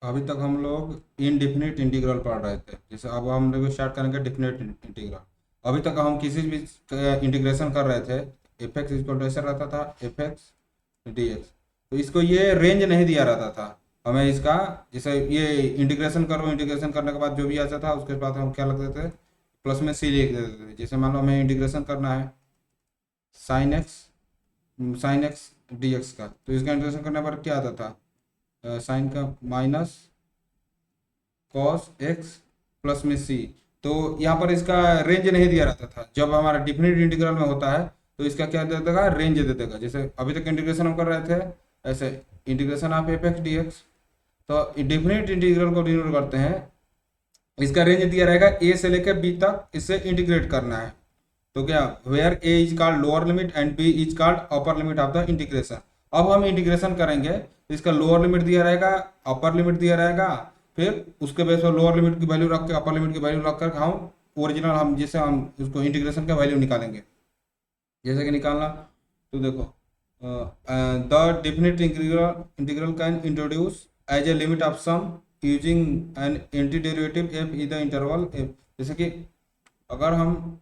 अभी तक हम लोग इनडिफिनिट इंटीग्रल पढ़ रहे थे, जैसे अब हम लोग स्टार्ट करेंगे डिफिनिट इंटीग्रल। अभी तक हम किसी भी इंटीग्रेशन कर रहे थे, एफ एक्स इक्वल टू ऐसा रहता था, एफ एक्स डी एक्स। तो इसको ये रेंज नहीं दिया रहता था हमें इसका। जैसे ये इंटीग्रेशन करो, इंटीग्रेशन करने के बाद जो भी आता था उसके बाद हम क्या लिख देते थे, प्लस में सी लिख देते थे। जैसे मान लो हमें इंटीग्रेशन करना है साइन एक्स डी एक्स का, तो इसका इंटीग्रेशन करने पर क्या आता था, साइन का माइनस कॉस एक्स प्लस में सी। तो यहाँ पर इसका रेंज नहीं दिया रहता था। जब हमारा डिफिनिट इंटीग्रल में होता है तो इसका क्या दे देगा, रेंज दे देगा। जैसे अभी तक इंटीग्रेशन हम कर रहे थे ऐसे, integration of F x d x. तो डिफिनिट इंटीग्रल को डिनोट करते हैं, इसका रेंज दिया रहेगा ए से लेकर बी तक, इससे इंटीग्रेट करना है। तो क्या, where a is called lower limit and b is called upper limit of the integration. अब हम इंटीग्रेशन करेंगे तो इसका लोअर लिमिट दिया रहेगा, अपर लिमिट दिया रहेगा, फिर उसके बेस पर लोअर लिमिट की वैल्यू रख के अपर लिमिट की वैल्यू रख कर हम ओरिजिनल, हम जैसे हम उसको इंटीग्रेशन का वैल्यू निकालेंगे। जैसे कि निकालना, तो देखो, the definite integral integral can introduce as a limit of sum using an anti derivative f in the interval f. जैसे कि अगर हम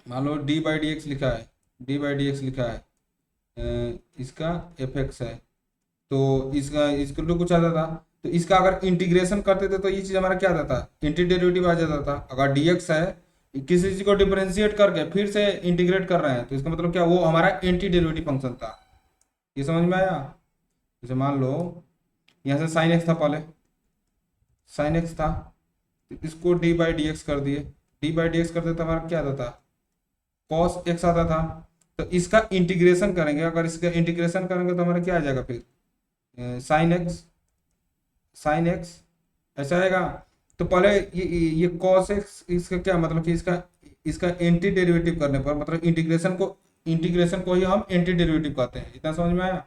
मान लो डी बाई डी एक्स लिखा है, डी बाई डी एक्स लिखा है, इसका एफ एक्स है, तो इसका इसके लिए कुछ आता था। तो इसका अगर इंटीग्रेशन करते थे तो ये चीज़ हमारा क्या आता था, एंटी डेरिवेटिव आ जाता था। अगर डी एक्स है, किसी चीज़ को डिफरेंशिएट करके फिर से इंटीग्रेट कर रहे हैं, तो इसका मतलब क्या, वो हमारा एंटी डेरिवेटिव फंक्शन था। ये समझ में आया। जैसे मान लो यहाँ से साइन एक्स था, पहले साइन एक्स था, तो इसको डी बाई डी एक्स कर दिए। डी बाई डी एक्स करते तो हमारा क्या आता था, कॉस एक्स आता था। तो इसका इंटीग्रेशन करेंगे, अगर इसका इंटीग्रेशन करेंगे तो हमारा क्या आ जाएगा फिर, साइन एक्स ऐसा आएगा। तो पहले ये कॉस एक्स, इसका क्या मतलब कि इसका इसका एंटी डेरिवेटिव करने पर, मतलब इंटीग्रेशन को ही हम एंटी डेरिवेटिव कहते हैं। इतना समझ में आया।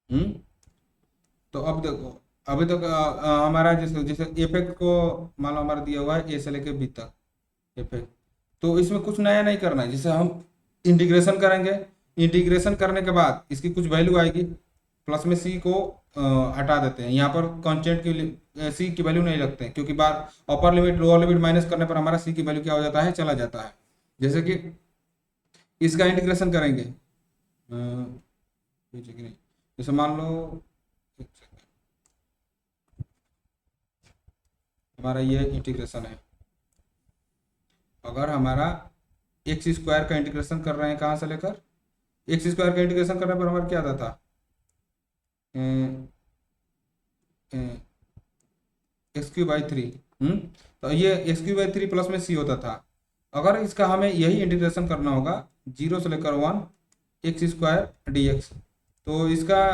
हम्म। तो अब देखो, अभी तक हमारा जैसे जैसे एफ एक्स को मान लो हमारा दिया हुआ है ए से लेके बी तक, एफ एक्स। तो इसमें कुछ नया नहीं करना है। जैसे हम इंटीग्रेशन करेंगे, इंटीग्रेशन करने के बाद इसकी कुछ वैल्यू आएगी, प्लस में सी को हटा देते हैं। यहाँ पर कांस्टेंट की सी की वैल्यू नहीं रखते हैं, क्योंकि बार upper limit lower limit minus करने पर हमारा सी की वैल्यू क्या हो जाता है, चला जाता है। जैसे कि इसका इंटीग्रेशन करेंगे, जैसे मान लो, एक सेकंड, हमारा ये इंटीग्रेशन है। अगर हमारा एक्स स्क्वायर का इंटीग्रेशन कर रहे हैं, कहाँ से लेकर, एक्स स्क्वायर का इंटीग्रेशन करने पर हमारा क्या आता था, एक्स क्यू बाई थ्री। तो ये x Q by three plus में सी होता था। अगर इसका हमें यही इंटीग्रेशन करना होगा, जीरो से लेकर one, x square D x. तो इसका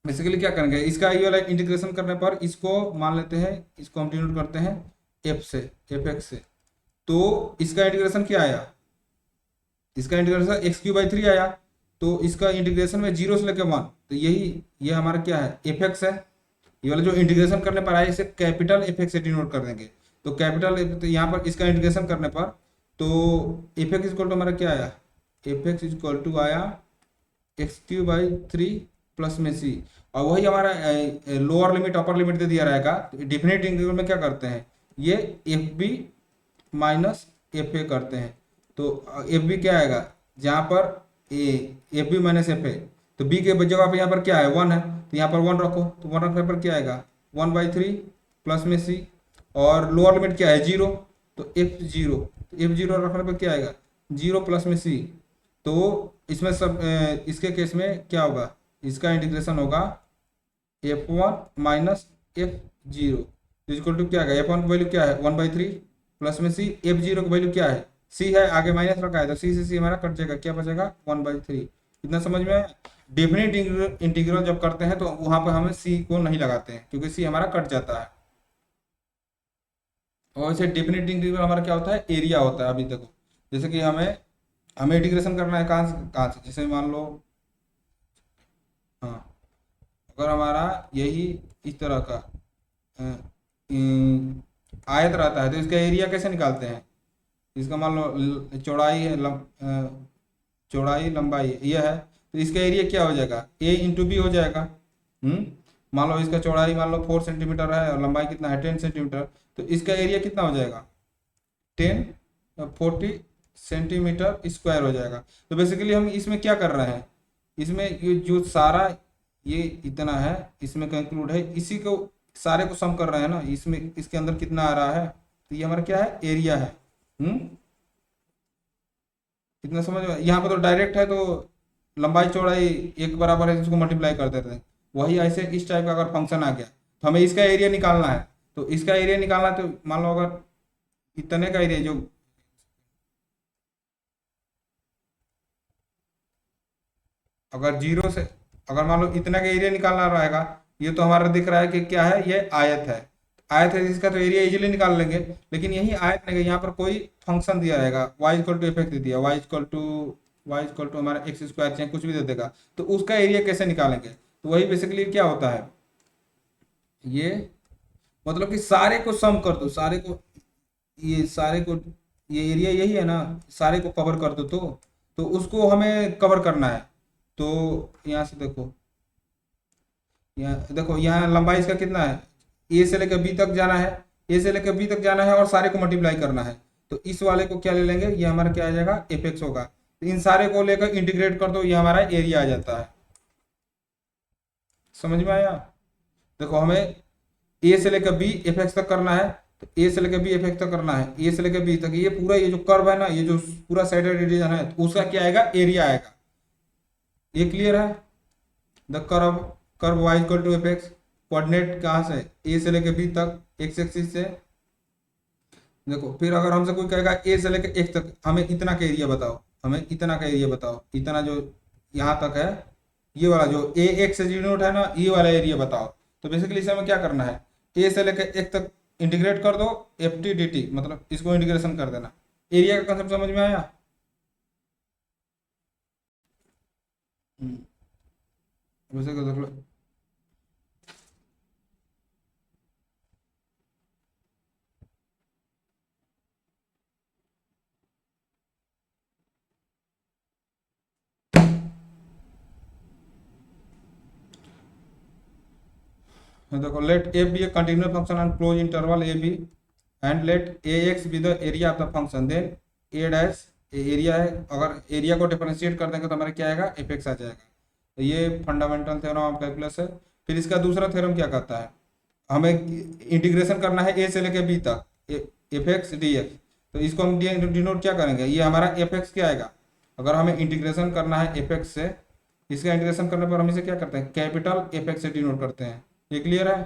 बेसिकली क्या करेंगे, इसका ये वाला इंटीग्रेशन करने पर इसको मान लेते हैं, इसको हम डिनोट करते हैं एफ से, एफ एक्स से। तो इसका इंटीग्रेशन क्या आया, इसका integration x Q by three आया। तो इसका इंटीग्रेशन में जीरो से लेकर वन, तो ये हमारा क्या है, एफ एक्स है। ये वाला जो इंटीग्रेशन करने पर आया, इसे कैपिटल एफ एक्स से डिनोट कर देंगे। तो कैपिटल, तो यहाँ पर इसका इंटीग्रेशन करने पर, तो एफ एक्स इक्वल टू हमारा क्या आया, एफ एक्स इक्वल टू आया x Q by three plus में सी। और वही हमारा लोअर लिमिट अपर लिमिट दे दिया रहेगा। तो डिफिनेट इंटीग्रल में क्या करते हैं, ये f B minus F a करते हैं। तो एफ बी क्या आएगा, जहाँ पर a f B minus F a, तो बी के जगह पे यहाँ पर क्या है, वन है, तो यहाँ पर वन रखो। तो वन रखने पर क्या आएगा, वन बाई थ्री प्लस में सी। और लोअर लिमिट क्या है, जीरो, तो एफ जीरो, तो एफ जीरो रखने पर क्या आएगा, जीरो प्लस में सी। तो इसमें सब इसके केस में क्या होगा, इसका इंटीग्रेशन होगा f one minus f zero equal to क्या आएगा, एफ वन की वैल्यू क्या है, वन बाई थ्री प्लस में सी, एफ जीरो की वैल्यू क्या है, सी है, आगे माइनस रखा है, तो सी से सी हमारा कट जाएगा, क्या बचेगा, वन बाई थ्री। इतना समझ में आया। डेफिनेट इंटीग्रल जब करते हैं तो वहां पर हमें सी को नहीं लगाते हैं, क्योंकि सी हमारा कट जाता है। और वैसे डेफिनेट इंटीग्रल हमारा क्या होता है, एरिया होता है। अभी देखो, जैसे कि हमें हमें इंटीग्रेशन करना है कहाँ से, जैसे मान लो, हाँ, अगर हमारा यही इस तरह का आयत रहता है, तो इसका एरिया कैसे निकालते हैं। इसका मान लो चौड़ाई है, चौड़ाई लंबाई ये है, तो इसका एरिया क्या हो जाएगा, ए इंटू बी हो जाएगा। मान लो इसका चौड़ाई मान लो 4 सेंटीमीटर है और लंबाई कितना है 10 सेंटीमीटर, तो इसका एरिया कितना हो जाएगा 40 सेंटीमीटर स्क्वायर हो जाएगा। तो बेसिकली हम इसमें क्या कर रहे हैं, इसमें ये जो सारा ये इतना है इसमें कंक्लूड है, इसी को सारे को सम कर रहे हैं ना, इसमें इसके अंदर कितना आ रहा है, तो ये हमारा क्या है एरिया है। इतना समझ में, यहाँ पर तो डायरेक्ट है तो लंबाई चौड़ाई एक बराबर है, इसको मल्टीप्लाई कर देते हैं। वही ऐसे इस टाइप का अगर फंक्शन आ गया तो हमें इसका एरिया निकालना है, तो इसका एरिया निकालना है तो मान लो अगर इतने का एरिया जो अगर जीरो से अगर मान लो इतना का एरिया निकालना रहेगा, ये तो हमारा दिख रहा है कि क्या है ये आयत है, आयत है इसका तो एरिया इजीली निकाल लेंगे। लेकिन यही आयत नहीं, यहाँ पर कोई फंक्शन दिया रहेगा y equal to F X दे दिया, y इक्वल टू हमारा एक्स स्क्वायर चाहे कुछ भी दे देगा, तो उसका एरिया कैसे निकालेंगे। तो वही बेसिकली क्या होता है, ये मतलब कि सारे को सम कर दो, सारे को ये सारे को ये एरिया यही है ना, सारे को कवर कर दो, तो उसको हमें कवर करना है। तो यहाँ से देखो, यहाँ देखो यहाँ लंबाई इसका कितना है, ए से लेकर बी तक जाना है, ए से लेकर बी तक जाना है और सारे को मल्टीप्लाई करना है। तो इस वाले को क्या ले लेंगे, ये हमारा क्या आ जाएगा एफ एक्स होगा। तो इन सारे को लेकर इंटीग्रेट कर दो, ये हमारा एरिया आ जाता है। समझ में आया। देखो हमें ए से लेकर बी एफ एक्स तक करना है, तो ए से लेकर बी एफ एक्स तक करना है, ए से लेकर बी तक, ये पूरा ये जो कर्व है ना, ये जो पूरा साइडेड रीजन है, तो उसका क्या आएगा एरिया आएगा। ये क्लियर है। The curve curve y equal to F x, coordinate कहाँ से ए से लेकर बी तक एक्स एक्सिस से। देखो फिर अगर हमसे कोई कहेगा ए से लेकर एक्स तक हमें इतना का एरिया बताओ, हमें इतना का एरिया बताओ, इतना जो यहाँ तक है ये वाला जो ए एक्स से डिनोट है ना, ये वाला एरिया बताओ। तो बेसिकली इसे हमें क्या करना है, ए से लेकर एक्स तक इंटीग्रेट कर दो, एफ टी डी टी मतलब इसको इंटीग्रेशन कर देना। एरिया का कंसेप्ट समझ में आया। वैसे देख लो, देखो late f be a continuous function on closed interval a b and let ax be the area of the function, then a dash area है, अगर एरिया को डिफरेंशिएट कर देंगे तो हमारा क्या आएगा एफ एक्स आ जाएगा। तो ये फंडामेंटल थ्योरम ऑफ कैलकुलस है। फिर इसका दूसरा थ्योरम क्या कहता है, हमें इंटीग्रेशन करना है ए से लेके बी तक एफ एक्स डी एक्स, तो इसको हम डिनोट क्या करेंगे, ये हमारा एफ एक्स क्या आएगा। अगर हमें इंटीग्रेशन करना है एफ एक्स से, इसका इंटीग्रेशन करने पर हम इसे क्या करते हैं कैपिटल एफ एक्स से डिनोट करते हैं। ये क्लियर है।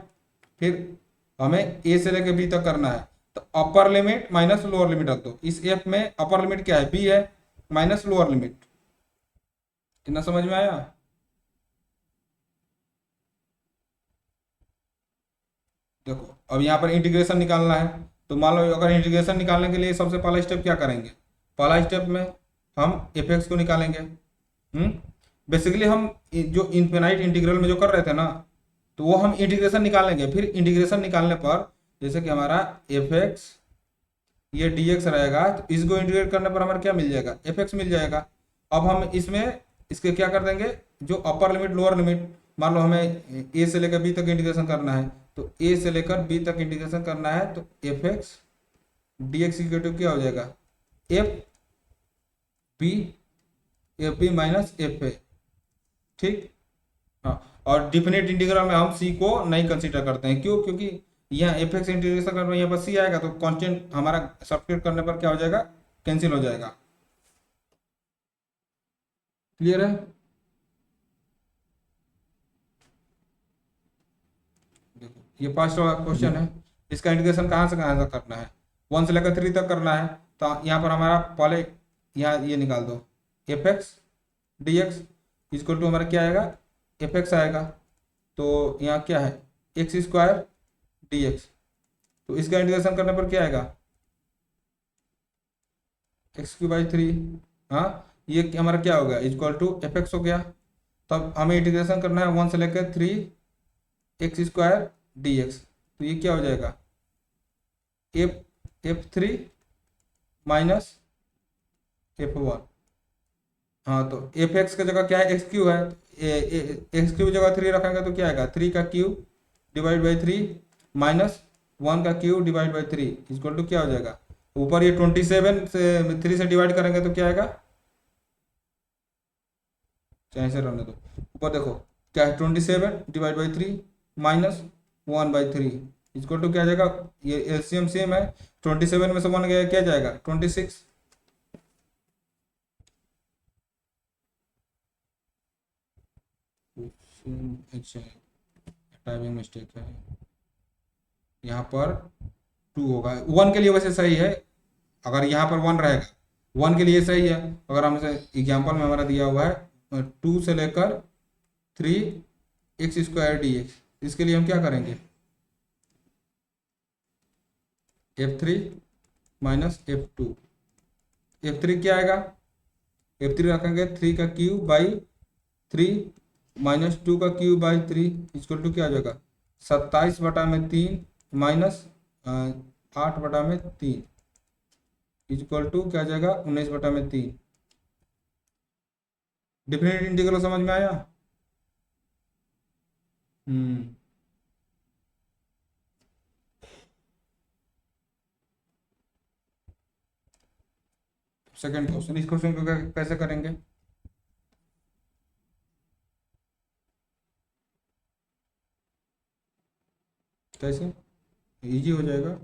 फिर हमें ए से लेके बी तक करना है, तो upper limit minus lower limit रख दो। इस एफ में अपर लिमिट क्या है बी है, माइनस लोअर लिमिट। कितना समझ में आया। देखो अब यहाँ पर इंटीग्रेशन निकालना है, तो मान लो अगर इंटीग्रेशन निकालने के लिए सबसे पहला स्टेप क्या करेंगे, पहला स्टेप में हम एफ एक्स को निकालेंगे। बेसिकली हम जो इन्फिनाइट इंटीग्रल में जो कर रहे थे ना, तो वो हम इंटीग्रेशन निकालेंगे। फिर इंटीग्रेशन निकालने पर जैसे कि हमारा एफ एक्स ये डी एक्स रहेगा, तो इसको इंटीग्रेट करने पर हमारा क्या मिल जाएगा एफ एक्स मिल जाएगा। अब हम इसमें इसके क्या कर देंगे, जो अपर लिमिट लोअर लिमिट, मान लो हमें ए से लेकर बी तक इंटीग्रेशन करना है, तो ए से लेकर बी तक इंटीग्रेशन करना है, तो f x d x equal क्या हो जाएगा f B minus F a. ठीक। हाँ, और डिफिनिट इंटीग्रल में हम सी को नहीं कंसीडर करते हैं, क्यों, क्योंकि यहाँ एफ एक्स इंटीग्रेशन करने में यहाँ पर सी आएगा, तो कांस्टेंट हमारा सब्स्टिट्यूट करने पर क्या हो जाएगा कैंसिल हो जाएगा। क्लियर है। देखो ये फर्स्ट क्वेश्चन है, इसका इंटीग्रेशन कहाँ से करना है, 1 से लेकर 3 तक करना है। तो यहाँ पर हमारा पहले यहाँ ये निकाल दो f x d x equal to हमारा क्या आएगा एफ एक्स आएगा, तो यहाँ क्या है एक्स स्क्वायर डी एक्स, तो इसका इंटीग्रेशन करने पर क्या आएगा x³ 3। हाँ, ये हमारा क्या हो गया इक्वल टू एफ एक्स हो गया। तब हमें इंटीग्रेशन करना है 1 से लेकर 3 x² डी एक्स, तो ये क्या हो जाएगा f3 माइनस f1। हाँ, तो एफ एक्स की जगह क्या है x³ है, एक्स क्यूब जगह 3 रखेंगे तो क्या आएगा, 3 का क्यूब डिवाइड बाई 3 माइनस 1 का cube divide by 3 equal to क्या हो जाएगा, ऊपर ये 27 से 3 से डिवाइड करेंगे तो क्या आएगा, चाहे से रहने दो, ऊपर देखो क्या है, 27 divide by 3 minus 1/3 equal to क्या आ जाएगा, ये एलसीएम सेम है, 27 में से 1 गया क्या जाएगा 26। अच्छा टाइपिंग मिस्टेक है, यहाँ पर 2 होगा, 1 के लिए वैसे सही है, अगर यहाँ पर 1 रहेगा 1 के लिए सही है, अगर हमसे एग्जाम्पल में हमारा दिया हुआ है 2 से लेकर 3x² dx, इसके लिए हम क्या करेंगे, f3 माइनस f2, f3 क्या आएगा, f3 रखेंगे 3 का क्यूब बाई 3 माइनस 2 का क्यूब बाई 3 इक्वल टू क्या हो जाएगा, 27/3 माइनस 8/3 इक्वल टू क्या आ जाएगा, 19/3। डिफरेंट इंटीग्रल समझ में आया। सेकंड क्वेश्चन, इस क्वेश्चन को कैसे करेंगे, कैसे इजी हो जाएगा,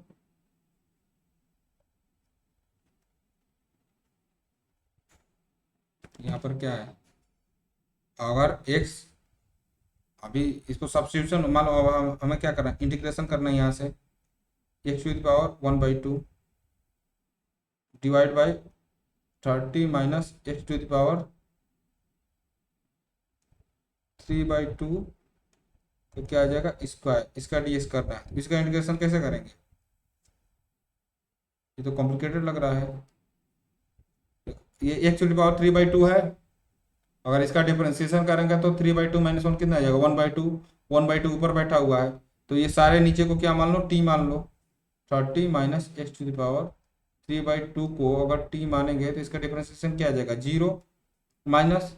यहाँ पर क्या है, अगर x, अभी इसको सब्स्टिट्यूशन मान लो, अब हमें क्या करना है, इंटीग्रेशन करना है यहाँ से, x⁴ divide by 30 minus x⁴(3/2) तो क्या आ जाएगा स्क्वायर, इसका डीएक्स करना है, इसका इंटीग्रेशन कैसे करेंगे, ये तो कॉम्प्लिकेटेड लग रहा है, ये x⁴(3/2) है, अगर इसका डिफरेंशिएशन करेंगे तो 3/2 माइनस 1 कितना आ जाएगा, 1/2, 1/2 ऊपर बैठा हुआ है, तो ये सारे नीचे को क्या मान लो, t मान लो, 30 माइनस x⁴(3/2) को अगर t मानेंगे तो इसका डिफरेंशिएशन क्या आ जाएगा, 0 माइनस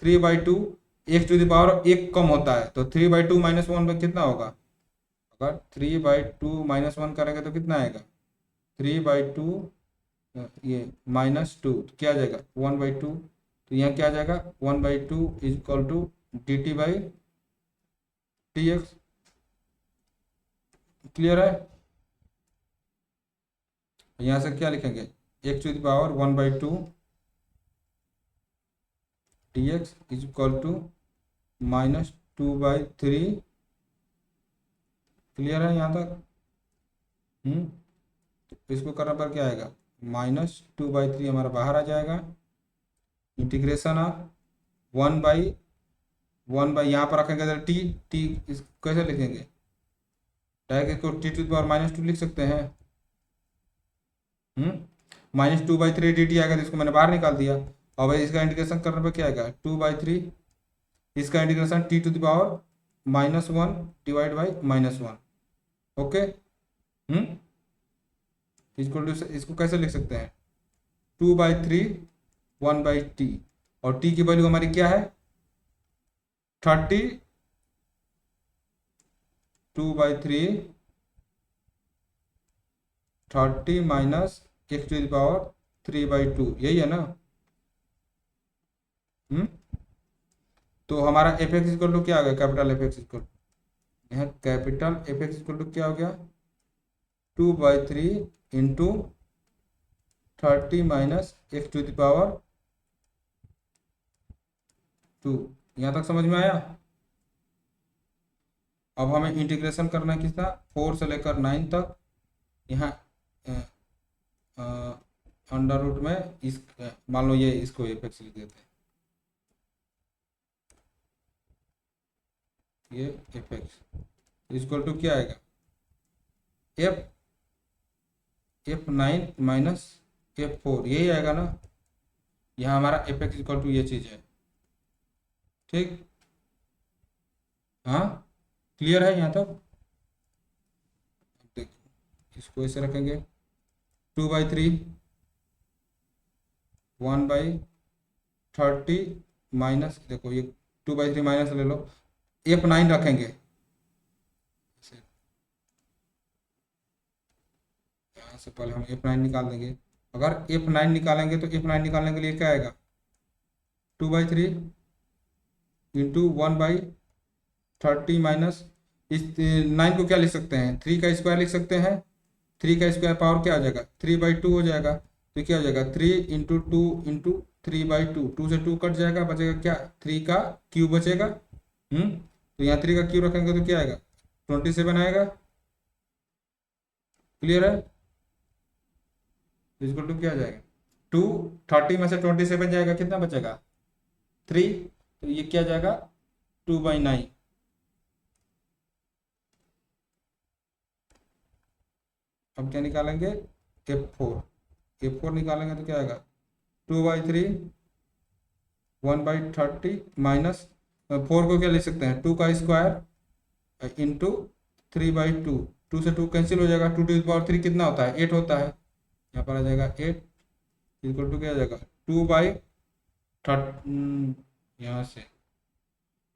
3/2, x⁴ 1 कम होता है तो 3/2 माइनस 1 कितना होगा, अगर 3/2 माइनस 1 करेंगे तो कितना आएगा, 3/2 ये -2 तो क्या आ जाएगा 1/2, तो यहाँ क्या आ जाएगा 1/2 इक्वल टू dt/dx, क्लियर है। यहाँ से क्या लिखेंगे, x⁴(1/2) dx is equal to -2/3, clear है यहाँ तक। तो इसको करने पर क्या आएगा, -2/3 हमारा बाहर आ जाएगा, इंटीग्रेशन ऑफ 1/1 यहाँ पर रखेंगे तो टी इस कैसे लिखेंगे, डायरेक्ट इसको t⁻² लिख सकते हैं, -2/3 dt आएगा तो इसको मैंने बाहर निकाल दिया, और भाई इसका इंटीग्रेशन करने पर क्या आएगा 2/3, इसका integration t⁻1 divide by -1, okay. इसको कैसे लिख सकते हैं, 2/3 1/t, और t की वैल्यू हमारी क्या है 30, 2/3 30 माइनस x⁴(3/2), यही है ना। तो हमारा एफ एक्स इक्वल टू क्या आ गया, कैपिटल एफ एक्स इक्वल, यहाँ capital F X equal to क्या हो गया, 2/3 इंटू 30 माइनस x⁴(2), यहाँ तक समझ में आया। अब हमें इंटीग्रेशन करना है किसका, 4 से लेकर 9 तक, यहाँ अंडर रूट में इस मान लो ये इसको एफ एक्स लिख देते हैं, ये एफ एक्स इक्वल टू क्या आएगा, f9 माइनस f4, यही आएगा ना, यहाँ हमारा एफ एक्स इक्वल टू ये चीज़ है, ठीक। हाँ क्लियर है यहाँ तक। देखो इसको ऐसे रखेंगे, 2/3 1/30 माइनस, देखो ये 2/3 माइनस ले लो, F9 रखेंगे, यहाँ से पहले हम F9 निकाल देंगे। अगर F9 निकालेंगे तो F9 निकालने के लिए क्या आएगा, 2/3 इंटू 1/30 माइनस, इस 9 को क्या लिख सकते हैं, 3 का स्क्वायर लिख सकते हैं। 3 का स्क्वायर पावर क्या आ जाएगा, 3/2 हो जाएगा। तो क्या हो जाएगा, 3 इंटू 2 इंटू 3/2, 2 से 2 कट जाएगा, बचेगा क्या, 3 का क्यूब बचेगा। तो यहाँ 3 का क्यूब रखेंगे तो क्या आएगा, 27 आएगा। क्लियर है, इक्वल टू क्या आ जाएगा, 230 में से 27 जाएगा, कितना बचेगा, 3। तो ये क्या जाएगा, 2/9। अब क्या निकालेंगे, F4 निकालेंगे तो क्या आएगा, 2/3 1/30 माइनस 4 को क्या लिख सकते हैं, 2 का स्क्वायर इंटू 3/2, 2 से 2 कैंसिल हो जाएगा, 2⁻3 कितना होता है, 8 होता है। यहाँ पर आ जाएगा 8 इक्वल टू क्या आ जाएगा, 2/30, यहाँ से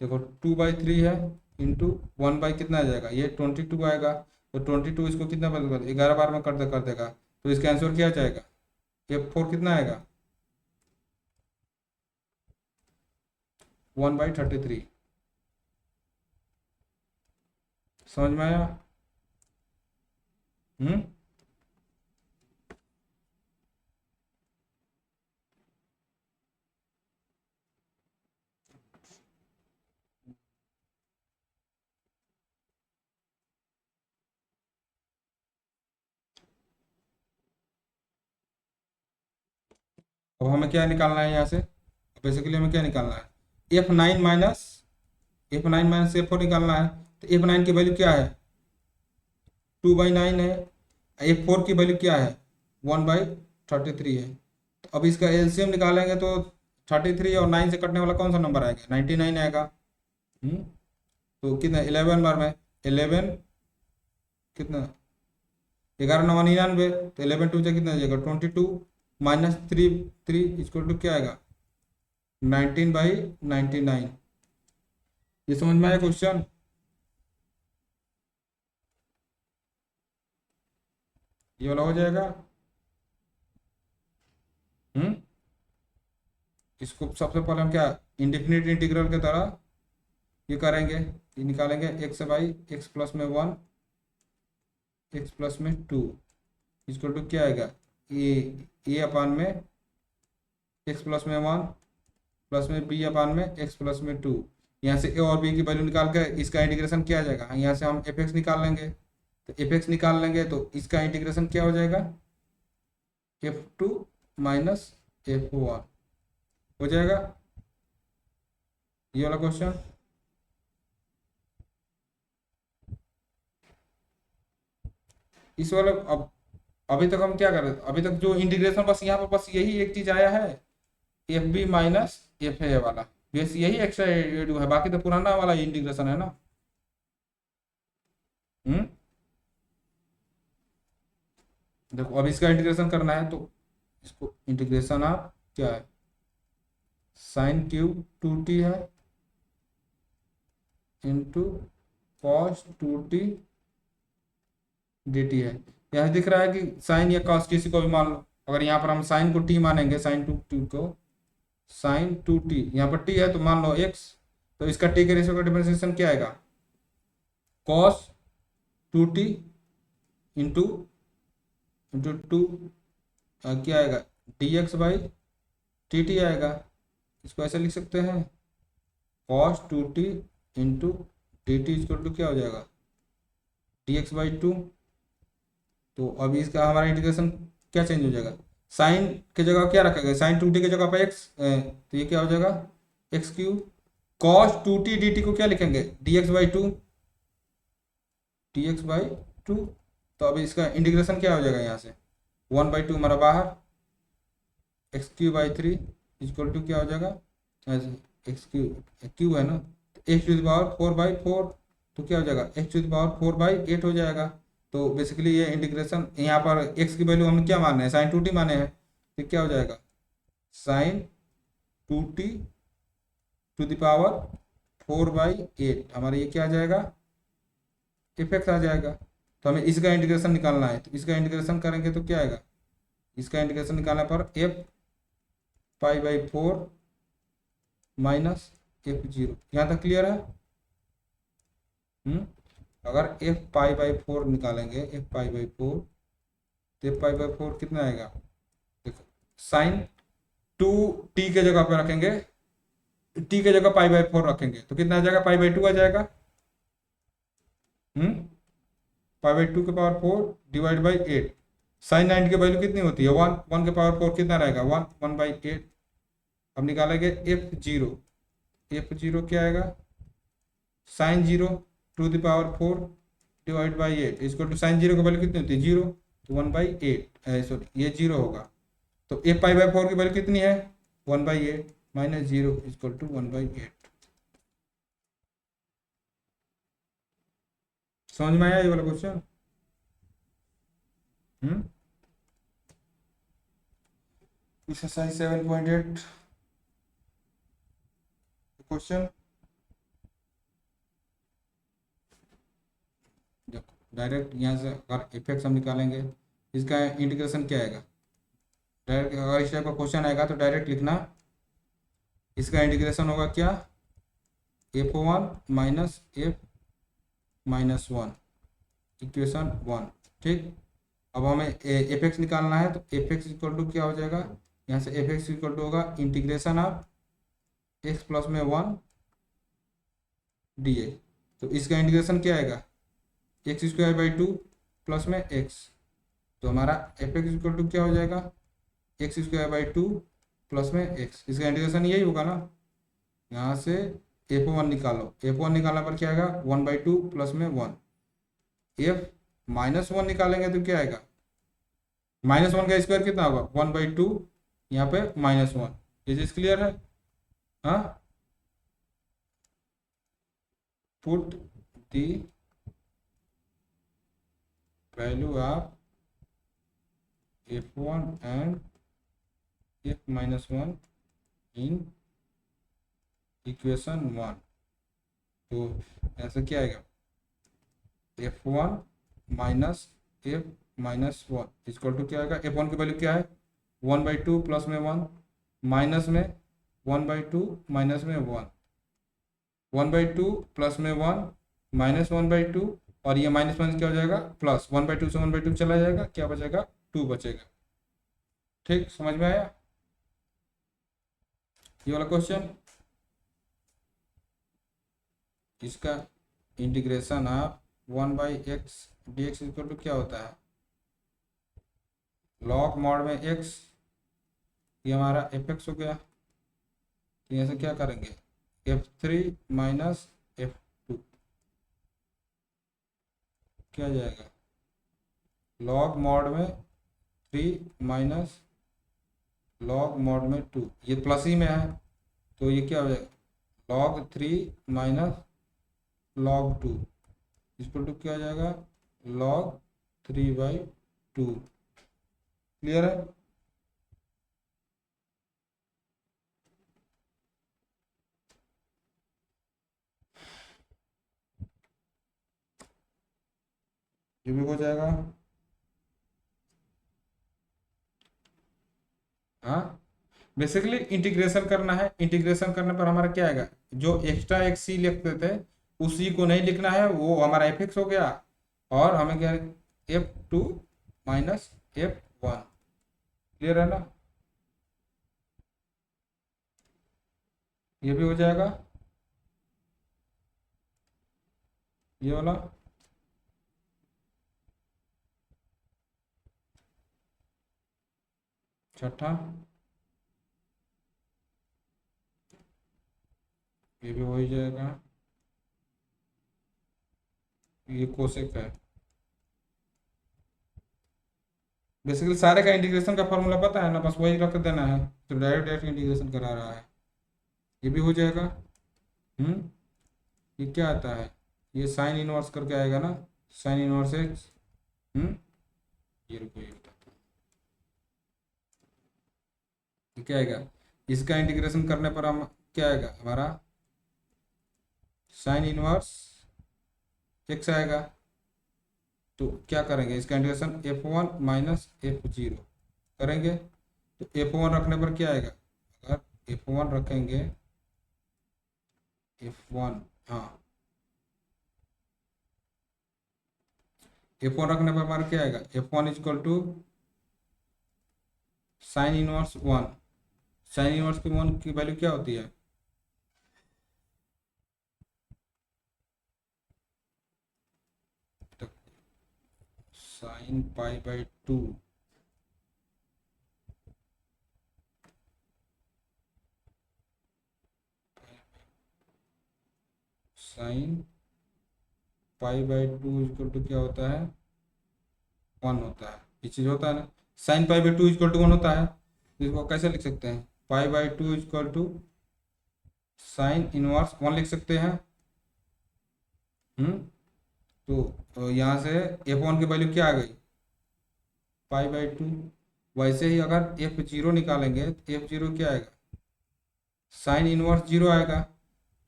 देखो 2/3 है इंटू 1 कितना आ जाएगा, ये 22 आएगा। तो 22 इसको कितना बदल कर 11 बार में कर देगा, तो इसका आंसर क्या आ जाएगा, F4 कितना आएगा, 1/33। समझ में आया। हम्म अब हमें क्या निकालना है यहाँ से, बेसिकली हमें क्या निकालना है, F9 माइनस F4 निकालना है। तो F9 की वैल्यू क्या है, 2/9 है। F4 की वैल्यू क्या है, 1/33 है। तो अब इसका एलसीएम निकालेंगे तो 33 और 9 से कटने वाला कौन सा नंबर आएगा, 99 आएगा। तो कितना, 11 बार में 11 कितना, 11×9 = 99, तो 11 2 से कितना जाएगा, 22 माइनस 3 इक्वल टू क्या आएगा, 19/99। ये समझ में आया क्वेश्चन। ये वाला हो जाएगा। हम्म इसको सबसे पहले हम क्या, इंडेफिनिट इंटीग्रल के तरह ये करेंगे, ये निकालेंगे, x प्लस में 1 x प्लस में 2 इक्वल टू क्या आएगा, ए अपान में x प्लस में 1 प्लस में b अपान में x प्लस में 2। यहाँ से a और b की वैल्यू निकाल के इसका इंटीग्रेशन क्या आ जाएगा, यहाँ से हम fx निकाल लेंगे। तो fx निकाल लेंगे तो इसका इंटीग्रेशन क्या हो जाएगा, f2 माइनस f1 हो जाएगा। ये वाला क्वेश्चन। इस वाले अब अभी तक हम क्या कर रहे थे, अभी तक जो इंटीग्रेशन बस यहाँ पर बस यही एक चीज आया है, F B minus F A वाला, बस यही एक्स्ट्रा है, बाकी तो पुराना वाला इंटीग्रेशन है ना। हम्म देखो अब इसका इंटीग्रेशन करना है तो इसको इंटीग्रेशन आप क्या है, साइन क्यूब 2t है इंटू कॉस 2t dt है। यहाँ दिख रहा है कि साइन या कॉस किसी को भी मान लो, अगर यहाँ पर हम साइन को t मानेंगे, साइन 2t को साइन 2t, यहाँ पर t है तो मान लो x, तो इसका t के रेशियो का डिफरेंशिएशन क्या आएगा, कॉस 2t इंटू इंटू 2 क्या आएगा, dx/dt आएगा। इसको ऐसे लिख सकते हैं, cos 2t into dt equal to क्या हो जाएगा, dx/2। तो अभी इसका हमारा इंटीग्रेशन क्या चेंज हो जाएगा, साइन की जगह क्या रखेगा, साइन 2t की जगह पर x, तो ये क्या हो जाएगा, x³ कॉस 2t dt को क्या लिखेंगे, dx/2। तो अभी इसका इंटीग्रेशन क्या हो जाएगा, यहाँ से 1/2 हमारा बाहर, x³/3 इक्वल टू क्या हो जाएगा, x³ है ना, तो x⁴/4, तो क्या हो जाएगा, x⁴/8 हो जाएगा। तो बेसिकली ये इंटीग्रेशन, यहाँ पर x की वैल्यू हम क्या मान रहे हैं, साइन 2t माने हैं, तो क्या हो जाएगा, sign 2t to the power 4/8 हमारा ये क्या आ जाएगा, एफ एक्स आ जाएगा। तो हमें इसका इंटीग्रेशन निकालना है, तो इसका इंटीग्रेशन करेंगे तो क्या आएगा, इसका इंटीग्रेशन निकालने पर एफ पाई/4 माइनस F0। यहाँ तक क्लियर है। अगर एफ पाई/4 निकालेंगे, एफ पाई/4, तो एफ पाई/4 कितना आएगा, देखो साइन 2t के जगह पे रखेंगे, t के जगह पाई/4 रखेंगे तो कितना आ जाएगा, पाई/2 आ जाएगा। पाई/2 के पावर 4 डिवाइड बाई 8। साइन 90 की वैल्यू कितनी होती है, 1, 1 के पावर 4 कितना रहेगा, 1, 1/8। अब निकालेंगे F0, F0 क्या आएगा, sine 0 to the power 4 divide by 8 इसको टू साइन 0 की वैल्यू कितनी होती है, 0, तो 1/8, सॉरी ये 0 होगा। तो एफ पाई/4 की वैल्यू कितनी है, 1/8 माइनस 0 इक्वल टू 1/8। समझ में आया ये वाला क्वेश्चन। एक्सरसाइज 7.8 क्वेश्चन देखो, डायरेक्ट यहाँ से अगर एफ एक्स हम निकालेंगे, इसका इंटीग्रेशन क्या आएगा, डायरेक्ट अगर इस टाइप का क्वेश्चन आएगा तो डायरेक्ट लिखना, इसका इंटीग्रेशन होगा क्या, F1 माइनस F-1 इक्वेशन 1। ठीक, अब हमें एफ एक्स निकालना है, तो एफ एक्स इक्वल टू क्या हो जाएगा, यहाँ से एफ एक्स इक्वल टू होगा इंटीग्रेशन ऑफ एक्स प्लस में 1 डी एक्स। तो इसका इंटीग्रेशन क्या आएगा, x²/2 प्लस में x। तो हमारा एफ एक्स इक्वल टू क्या हो जाएगा, x²/2 प्लस में x। इसका इंटीग्रेशन यही होगा ना, यहाँ से F1 निकालो, F1 निकालने पर क्या आएगा, 1/2 प्लस में 1। F-1 निकालेंगे तो क्या आएगा, -1 का स्क्वायर कितना होगा, 1/2, यहाँ पे -1। ये चीज क्लियर है। हाँ, put the value of F1 and F-1 in equation 1। तो ऐसा क्या आएगा, F1 minus F-1 equal to क्या आएगा, F1 की वैल्यू क्या है, 1/2 प्लस में 1 माइनस में 1/2 माइनस में 1, 1/2 प्लस में 1 माइनस 1/2, और ये -1 क्या हो जाएगा, प्लस 1/2 से 1/2 चला जाएगा, क्या बचेगा, 2 बचेगा। ठीक, समझ में आया ये वाला क्वेश्चन। इसका integration of 1/x dx equal to क्या होता है, लॉग मॉड में x, ये हमारा एफ एक्स हो गया। तो यहाँ से क्या करेंगे, F3 माइनस F2 क्या जाएगा, लॉग मॉड में 3 माइनस लॉग मॉड में 2, ये प्लस ही में है तो ये क्या हो जाएगा, log 3 minus log 2 equal to क्या हो जाएगा, log 3/2। क्लियर है। ये भी हो जाएगा। हाँ, बेसिकली इंटीग्रेशन करना है, इंटीग्रेशन करने पर हमारा क्या आएगा, जो एक्स्ट्रा एक सी लिखते थे उसी को नहीं लिखना है, वो हमारा एफ एक्स हो गया, और हमें क्या F2 माइनस F1। क्लियर है ना, ये भी हो जाएगा ये वाला। छठा, ये भी हो ही जाएगा, ये कोसेक है। बेसिकली सारे का इंटीग्रेशन का फॉर्मूला पता है ना, बस वही रख देना है, तो डायरेक्ट डायरेक्ट इंटीग्रेशन करा रहा है, ये भी हो जाएगा। ये क्या आता है, ये साइन इनवर्स करके आएगा ना, साइन इनवर्स एक्स। ये रुको, ये बताता हूँ। ये क्या आएगा, इसका इंटीग्रेशन करने पर हम क्या आएगा हमारा, साइन इनवर्स एक्स आएगा। तो क्या करेंगे, इसका इंटीग्रेशन f1 माइनस f0 करेंगे। तो f1 रखने पर क्या आएगा, अगर f1 रखेंगे, f1, हाँ, f1 रखने पर हमारा क्या आएगा, f1 equal to sine inverse 1। Sine inverse की 1 की वैल्यू क्या होती है, sine pi by 2। Sine pi by 2 equal to क्या होता है, 1 होता है। ये चीज़ होता है ना, sine pi by 2 equal to 1 होता है। तो इसको कैसे लिख सकते हैं, pi by 2 equal to sine inverse 1 लिख सकते हैं। हम्म तो यहाँ से f1 की वैल्यू क्या आ गई, पाई बाई 2। वैसे ही अगर f0 निकालेंगे तो f0 क्या आएगा, साइन इनवर्स 0 आएगा।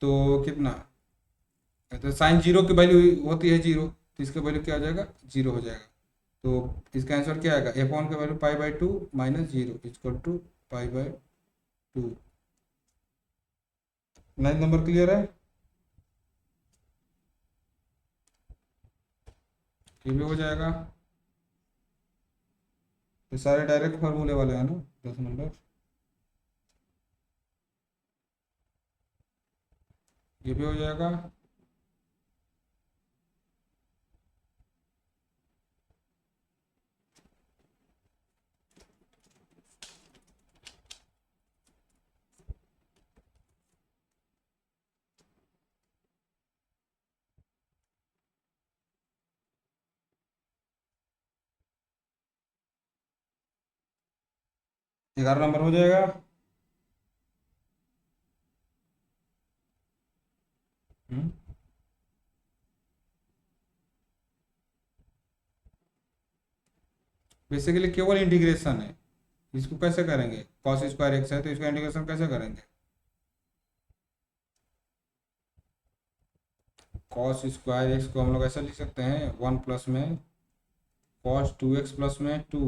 तो कितना, तो साइन 0 की वैल्यू होती है 0, तो इसका वैल्यू क्या हो जाएगा, 0 हो जाएगा। तो इसका आंसर क्या आएगा, f1 का value pi by 2 minus 0 equal to pi by 2। 9 number clear है। ये भी हो जाएगा। ये सारे डायरेक्ट फार्मूले वाले हैं ना, 10 नंबर। ये भी हो जाएगा। 11 नंबर हो जाएगा। हम्म बेसिकली केवल इंटीग्रेशन है। इसको कैसे करेंगे, कॉस स्क्वायर एक्स है तो इसका इंटीग्रेशन कैसे करेंगे, कॉस स्क्वायर एक्स को हम लोग ऐसा लिख सकते हैं 1 प्लस में कॉस 2x प्लस में 2।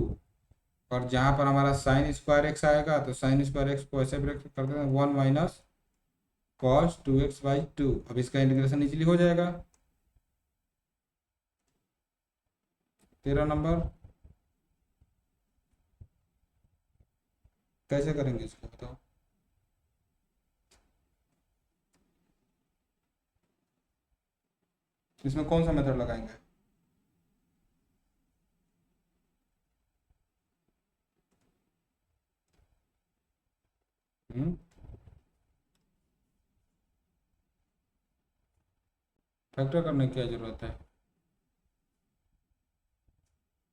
और जहाँ पर हमारा साइन स्क्वायर एक्स आएगा तो साइन स्क्वायर एक्स को ऐसे ब्रेक कर देते हैं 1 माइनस कॉस 2x बाई 2। अब इसका इंटीग्रेशन इजीली हो जाएगा। 13 नंबर कैसे करेंगे इसको बताओ। इसमें कौन सा मेथड लगाएंगे, हम्म फैक्टर करने की क्या जरूरत है,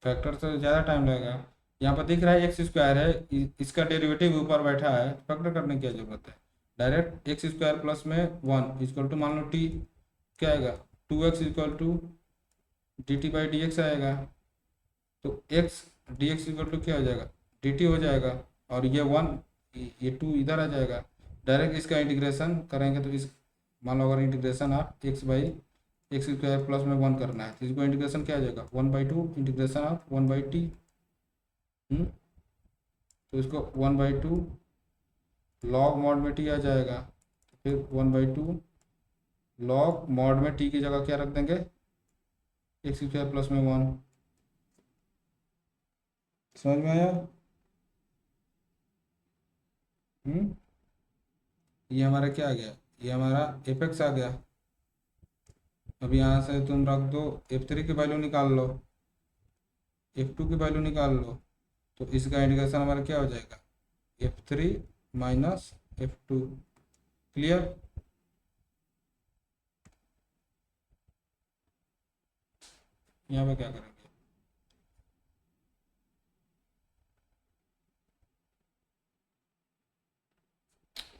फैक्टर से ज़्यादा टाइम लगेगा। यहाँ पर दिख रहा है एक्स स्क्वायर है, इसका डेरिवेटिव ऊपर बैठा है, फैक्टर करने की क्या जरूरत है। डायरेक्ट एक्स स्क्वायर प्लस में 1 इजक्वल टू मान लो टी क्या आएगा, 2x equal to D T by D X आएगा। तो x D x equal to क्या हो जाएगा, डी टी हो जाएगा। और ये 1, ये 2 इधर आ जाएगा। डायरेक्ट इसका इंटीग्रेशन करेंगे तो इस, मान लो अगर इंटीग्रेशन आप x by x square plus में 1 करना है तो इसको इंटीग्रेशन क्या आ जाएगा, 1/2 इंटीग्रेशन ऑफ 1/t। तो इसको 1/2 लॉग मॉड में टी आ जाएगा। तो फिर 1/2 लॉग मॉड में टी की जगह क्या रख देंगे, एक्स स्क्वायर प्लस में 1। समझ में आया। हम्म ये हमारा क्या आ गया, ये हमारा एफ एक्स आ गया। अब यहाँ से तुम रख दो, f3 की वैल्यू निकाल लो, f2 की वैल्यू निकाल लो। तो इसका इंटीग्रेशन हमारा क्या हो जाएगा, f3 माइनस f2। क्लियर। यहाँ पे क्या करेंगे,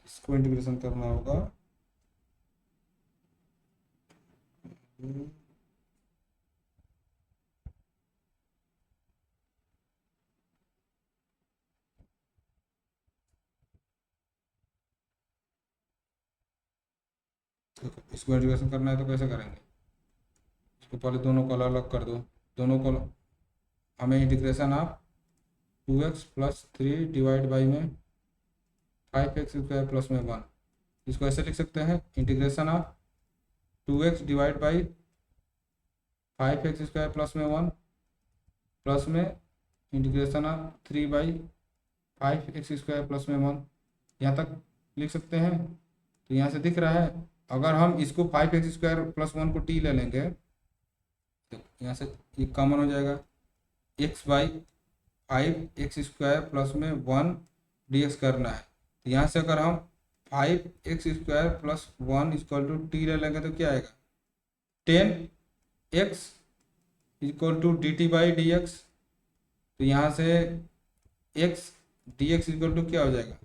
इसको इंटीग्रेशन करना होगा। देखो इसको इंटीग्रेशन करना है तो कैसे करेंगे, इसको पहले दोनों को अलग अलग कर दो, दोनों को हमें integration of 2x+3 divide by में 5x² प्लस में 1, इसको ऐसे लिख सकते हैं integration of 2x divide by 5x² plus में 1 प्लस में इंटीग्रेशन ऑफ 3/5x² प्लस में 1, यहाँ तक लिख सकते हैं। तो यहाँ से दिख रहा है अगर हम इसको 5x² प्लस 1 को t ले लेंगे तो यहाँ से ये कॉमन हो जाएगा, x/5x² प्लस में 1 dx करना है। तो यहाँ से अगर हम 5x² plus 1 equal to T ले लेंगे तो क्या आएगा, 10x इक्वल टू dt/dx। तो यहाँ से x dx इक्वल टू क्या हो जाएगा,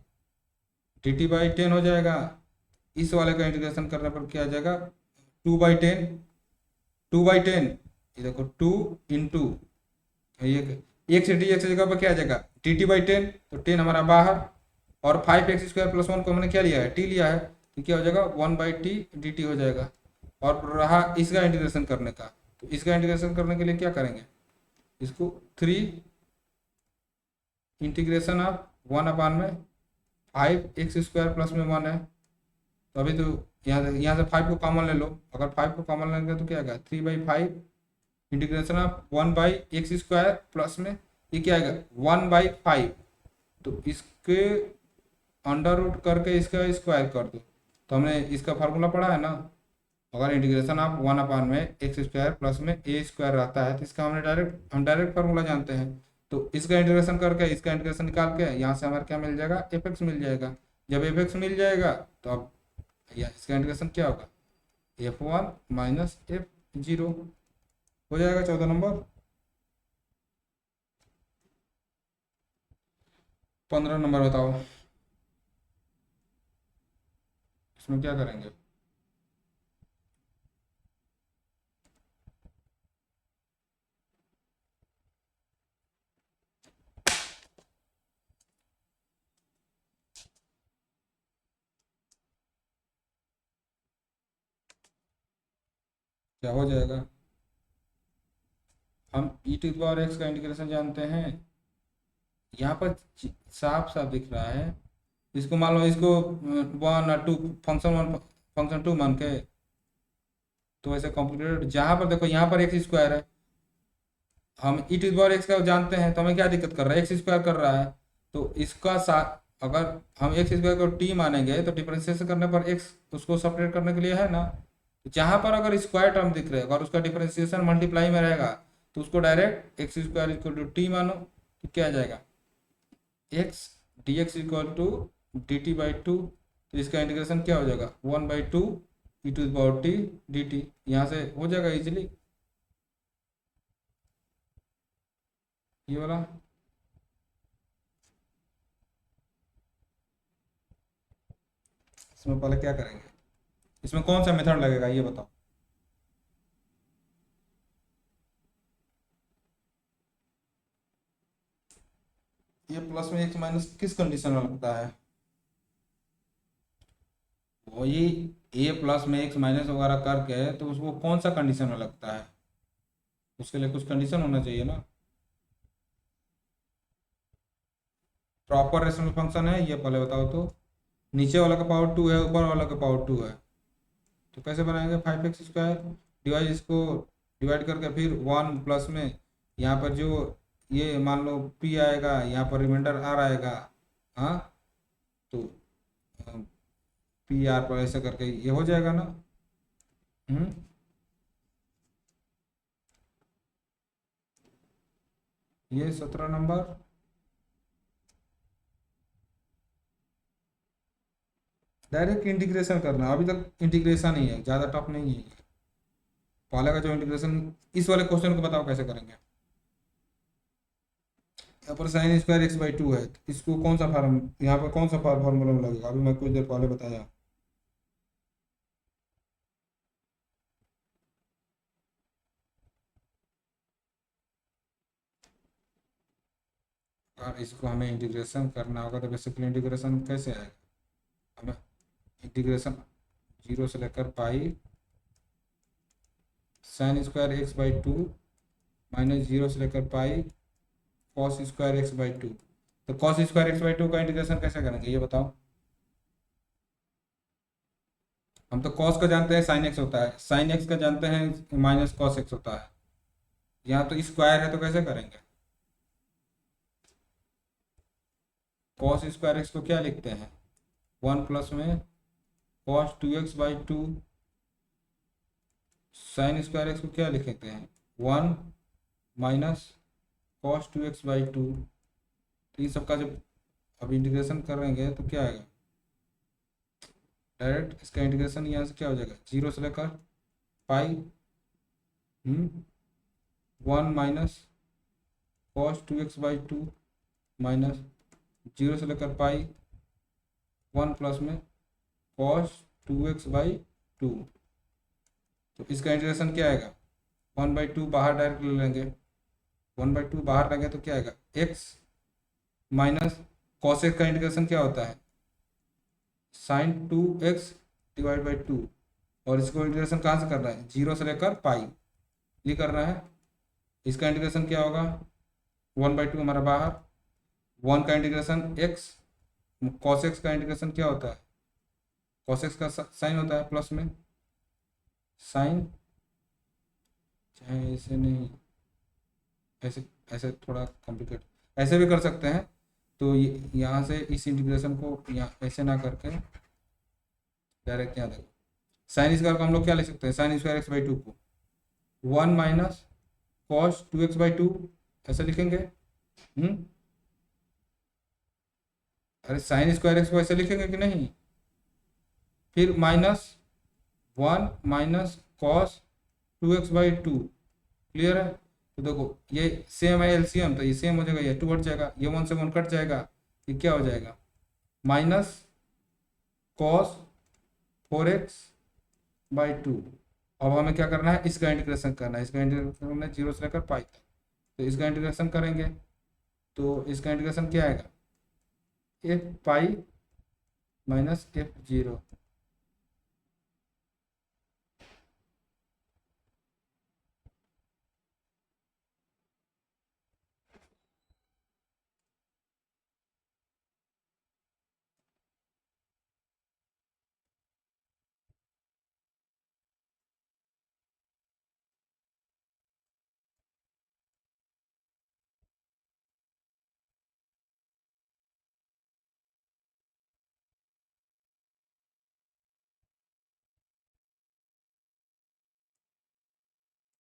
dt/10 हो जाएगा। इस वाले का इंटीग्रेशन करने पर क्या आ जाएगा, 2/10, 2/10, ये देखो 2 इंटू ये x से dx जगह पर क्या आ जाएगा dt/10, तो 10 हमारा बाहर, और 5x² प्लस 1 को हमने क्या लिया है, t लिया है, तो क्या हो जाएगा 1/t dt हो जाएगा। और रहा इसका इंटीग्रेशन करने का, तो इसका इंटीग्रेशन करने के लिए क्या करेंगे, इसको 3 इंटीग्रेशन ऑफ 1/5x² प्लस में 1 है। तो अभी तो यहाँ से 5 को कॉमन ले लो, अगर 5 को कॉमन लेंगे तो क्या आएगा 3/5 इंटीग्रेशन ऑफ 1/x² प्लस में ये क्या आएगा 1/5। तो इसके अंडर रूट करके इसका स्क्वायर कर दो, तो हमने इसका फार्मूला पढ़ा है ना, अगर इंटीग्रेशन ऑफ 1/x² प्लस में a² रहता है तो इसका हम डायरेक्ट फार्मूला जानते हैं। तो इसका इंटीग्रेशन करके इसका इंटीग्रेशन निकाल के यहाँ से हमारे क्या मिल जाएगा, fx मिल जाएगा। जब fx मिल जाएगा तो अब इसका इंटीग्रेशन क्या होगा, f1 माइनस f0 हो जाएगा। 14 नंबर। 15 नंबर बताओ, इसमें क्या करेंगे, क्या हो जाएगा, हम e⁻x का इंटीग्रेशन जानते हैं, यहाँ पर साफ साफ दिख रहा है। इसको मान लो, इसको 1 और 2 फंक्शन 2 मान के, तो ऐसे कॉम्प्लिकेटेड, जहाँ पर देखो यहाँ पर x² है, हम e⁻x का जानते हैं, तो हमें क्या दिक्कत कर रहा है, x² कर रहा है। तो इसका अगर हम x² को t मानेंगे तो डिफरेंशिएशन करने पर x उसको सेपरेट करने के लिए है ना, जहाँ पर अगर स्क्वायर टर्म दिख रहे अगर उसका डिफरेंशिएशन मल्टीप्लाई में रहेगा तो उसको direct x² equal to T मानो, तो क्या आ जाएगा x dx equal to dt/2। तो इसका इंटीग्रेशन क्या हो जाएगा 1/2 e⁻t dt, यहाँ से हो जाएगा इजीली ये वाला। इसमें पहले क्या करेंगे, इसमें कौन सा मेथड लगेगा ये बताओ, ये प्लस में x माइनस किस कंडीशन में लगता है, वही a प्लस में x माइनस वगैरह करके, तो उसको कौन सा कंडीशन में लगता है, उसके लिए कुछ कंडीशन होना चाहिए ना। प्रॉपर रेशनल फंक्शन है ये पहले बताओ, तो नीचे वाला का पावर 2 है, ऊपर वाला का पावर 2 है, तो कैसे बनाएंगे 5x² डिवाइड, इसको डिवाइड करके फिर 1 प्लस में यहाँ पर जो ये मान लो p आएगा, यहाँ पर रिमाइंडर r आएगा, हाँ, तो पी आर पर ऐसा करके ये हो जाएगा ना। ये 17 नंबर। डायरेक्ट इंटीग्रेशन करना, अभी तक इंटीग्रेशन ही है, ज़्यादा टफ नहीं है। पहले का जो इंटीग्रेशन, इस वाले क्वेश्चन को बताओ कैसे करेंगे। यहाँ पर sin² x/2 है, तो इसको कौन सा फार्म, यहाँ पर कौन सा फार्मूला में लगेगा, अभी मैं कुछ देर पहले बताया। और इसको हमें इंटीग्रेशन करना होगा, तो बेसिकली इंटीग्रेशन कैसे आएगा, हमें इंटीग्रेशन 0 से लेकर pi sine square X by two minus 0 से लेकर pi cos square X by two. तो cos square X by two का इंटीग्रेशन कैसे करेंगे ये बताओ। हम तो कॉस का जानते हैं साइन एक्स होता है, साइन एक्स का जानते हैं माइनस कॉस एक्स होता है। यहाँ तो स्क्वायर है तो कैसे करेंगे। कॉस स्क्वायर एक्स को क्या लिखते हैं, 1 प्लस में cos 2x by two, sign square x को क्या लिखते हैं 1 minus cos 2x by two. तो इन सबका जब अब इंटीग्रेशन करेंगे तो क्या आएगा, डायरेक्ट इसका इंटीग्रेशन यहाँ से क्या हो जाएगा 0 से लेकर पाई 1 minus cos 2x by two minus 0 से लेकर पाई 1 प्लस में कॉस 2x बाई टू। तो इसका इंटीग्रेशन क्या आएगा 1 बाई टू बाहर डायरेक्ट ले लेंगे, 1 बाई टू बाहर लेंगे तो क्या आएगा x माइनस कॉस एक्स का इंटीग्रेशन क्या होता है sign 2x divide by two. और इसको इंटीग्रेशन कहाँ से करना है 0 से लेकर पाई ये करना है। इसका इंटीग्रेशन क्या होगा 1 बाई टू हमारा बाहर, 1 का इंटीग्रेशन x, कॉस एक्स का इंटीग्रेशन क्या होता है कॉस एक्स का साइन होता है प्लस में साइन, चाहे ऐसे नहीं ऐसे ऐसे थोड़ा कॉम्प्लिकेट ऐसे भी कर सकते हैं। तो ये यहाँ से इस इंटीग्रेशन को यहाँ ऐसे ना करके डायरेक्ट यहाँ देखो साइन स्क्वायर को हम लोग क्या लिख सकते हैं sign square X by to को 1 minus cos 2x by two ऐसे लिखेंगे। अरे साइन स्क्वायर एक्स को ऐसे लिखेंगे कि नहीं, फिर minus 1 minus cos 2x by two. Clear है। तो देखो ये सेम है एलसीएम तो ये सेम हो जाएगा, ये 2 हट जाएगा, ये 1 से 1 कट जाएगा, ये क्या हो जाएगा minus cos 4x by two. अब हमें क्या करना है इसका इंटीग्रेशन करना है, इसका इंटीग्रेशन करना है 0 से लेकर पाई तक। तो इसका इंटीग्रेशन करेंगे तो इसका इंटीग्रेशन क्या आएगा एफ पाई माइनस F0